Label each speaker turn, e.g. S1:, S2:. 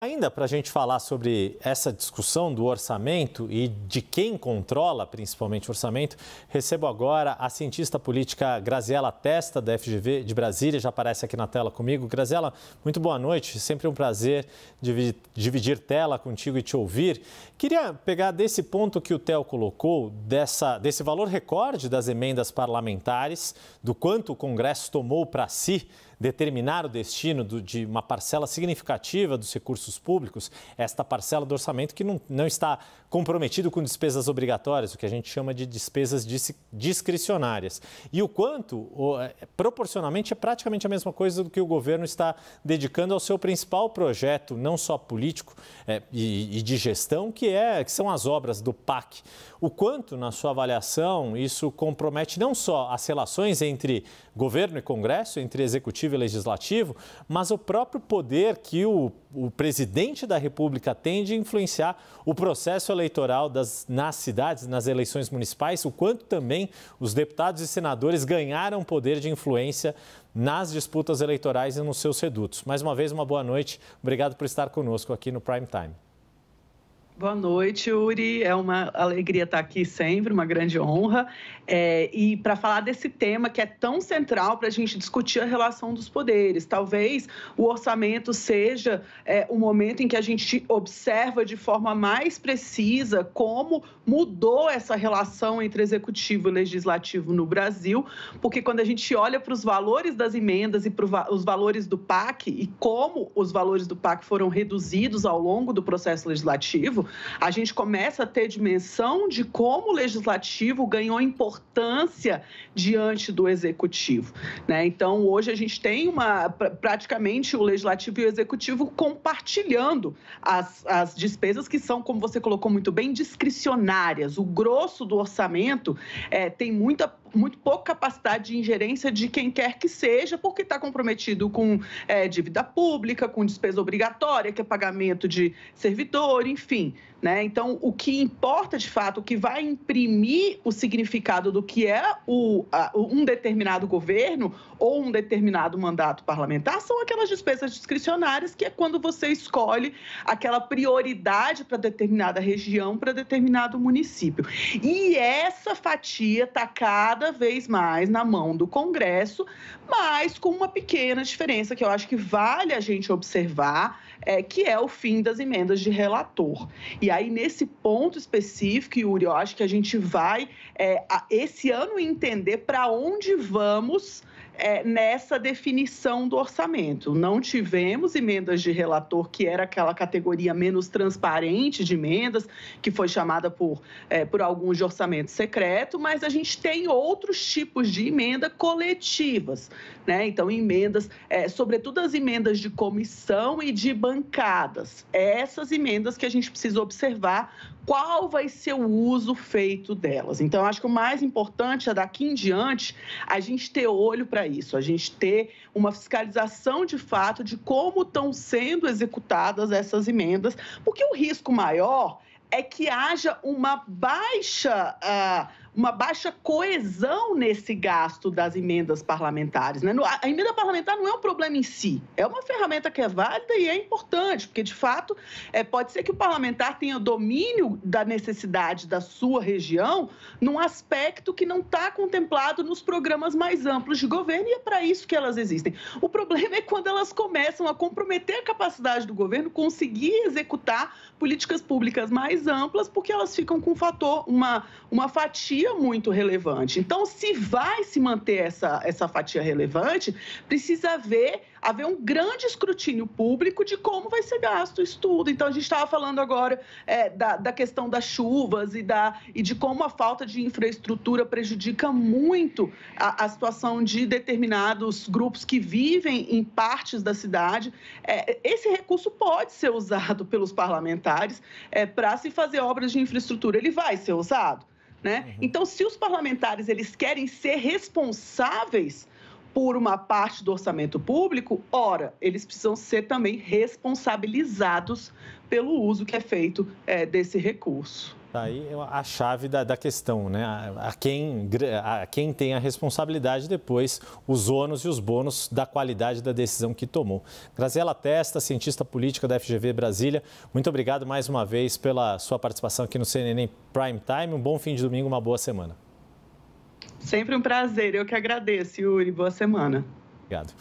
S1: Ainda para a gente falar sobre essa discussão do orçamento e de quem controla principalmente o orçamento, recebo agora a cientista política Graziela Testa, da FGV de Brasília, já aparece aqui na tela comigo. Graziela, muito boa noite, sempre um prazer dividir tela contigo e te ouvir. Queria pegar desse ponto que o Theo colocou, desse valor recorde das emendas parlamentares, do quanto o Congresso tomou para si, determinar o destino de uma parcela significativa dos recursos públicos, esta parcela do orçamento que não está comprometido com despesas obrigatórias, o que a gente chama de despesas discricionárias. E o quanto, proporcionalmente, é praticamente a mesma coisa do que o governo está dedicando ao seu principal projeto, não só político e de gestão, que são as obras do PAC. O quanto, na sua avaliação, isso compromete não só as relações entre governo e Congresso, entre executivo e legislativo, mas o próprio poder que o presidente da República tem de influenciar o processo eleitoral nas cidades, nas eleições municipais, o quanto também os deputados e senadores ganharam poder de influência nas disputas eleitorais e nos seus redutos. Mais uma vez, uma boa noite. Obrigado por estar conosco aqui no Prime Time.
S2: Boa noite, Uri. É uma alegria estar aqui sempre, uma grande honra. E para falar desse tema que é tão central para a gente discutir a relação dos poderes. Talvez o orçamento seja o momento em que a gente observa de forma mais precisa como mudou essa relação entre executivo e legislativo no Brasil, porque quando a gente olha para os valores das emendas e para os valores do PAC e como os valores do PAC foram reduzidos ao longo do processo legislativo, a gente começa a ter dimensão de como o legislativo ganhou importância diante do executivo, né? Então, hoje a gente tem praticamente o legislativo e o executivo compartilhando as despesas que são, como você colocou muito bem, discricionárias. O grosso do orçamento tem muito pouca capacidade de ingerência de quem quer que seja, porque está comprometido com dívida pública, com despesa obrigatória, que é pagamento de servidor, enfim, né? Então, o que importa, de fato, o que vai imprimir o significado do que é um determinado governo ou um determinado mandato parlamentar são aquelas despesas discricionárias, que é quando você escolhe aquela prioridade para determinada região, para determinado município. E essa fatia está cada vez mais na mão do Congresso, mas com uma pequena diferença que eu acho que vale a gente observar, que é o fim das emendas de relator. E aí, nesse ponto específico, Yuri, eu acho que a gente vai, esse ano, entender para onde vamos nessa definição do orçamento. Não tivemos emendas de relator, que era aquela categoria menos transparente de emendas, que foi chamada por alguns de orçamento secreto, mas a gente tem outros tipos de emenda coletivas, né? Então, emendas, sobretudo as emendas de comissão e de bancadas. Essas emendas que a gente precisa observar qual vai ser o uso feito delas. Então, acho que o mais importante é, daqui em diante, a gente ter olho para isso, a gente ter uma fiscalização de fato de como estão sendo executadas essas emendas, porque o risco maior é que haja uma baixa coesão nesse gasto das emendas parlamentares, né? A emenda parlamentar não é um problema em si, é uma ferramenta que é válida e é importante, porque, de fato, pode ser que o parlamentar tenha domínio da necessidade da sua região num aspecto que não está contemplado nos programas mais amplos de governo, e é para isso que elas existem. O problema é quando elas começam a comprometer a capacidade do governo conseguir executar políticas públicas mais amplas, porque elas ficam com uma fatia muito relevante. Então, se vai se manter essa fatia relevante, precisa haver um grande escrutínio público de como vai ser gasto isso tudo. Então, a gente estava falando agora da questão das chuvas e de como a falta de infraestrutura prejudica muito a situação de determinados grupos que vivem em partes da cidade. Esse recurso pode ser usado pelos parlamentares para se fazer obras de infraestrutura. Ele vai ser usado, né? Então, se os parlamentares eles querem ser responsáveis por uma parte do orçamento público, ora, eles precisam ser também responsabilizados pelo uso que é feito desse recurso.
S1: Tá aí a chave da questão, né? A quem tem a responsabilidade depois, os ônus e os bônus da qualidade da decisão que tomou. Graziela Testa, cientista política da FGV Brasília, muito obrigado mais uma vez pela sua participação aqui no CNN Prime Time. Um bom fim de domingo, uma boa semana.
S2: Sempre um prazer, eu que agradeço, Yuri. Boa semana.
S1: Obrigado.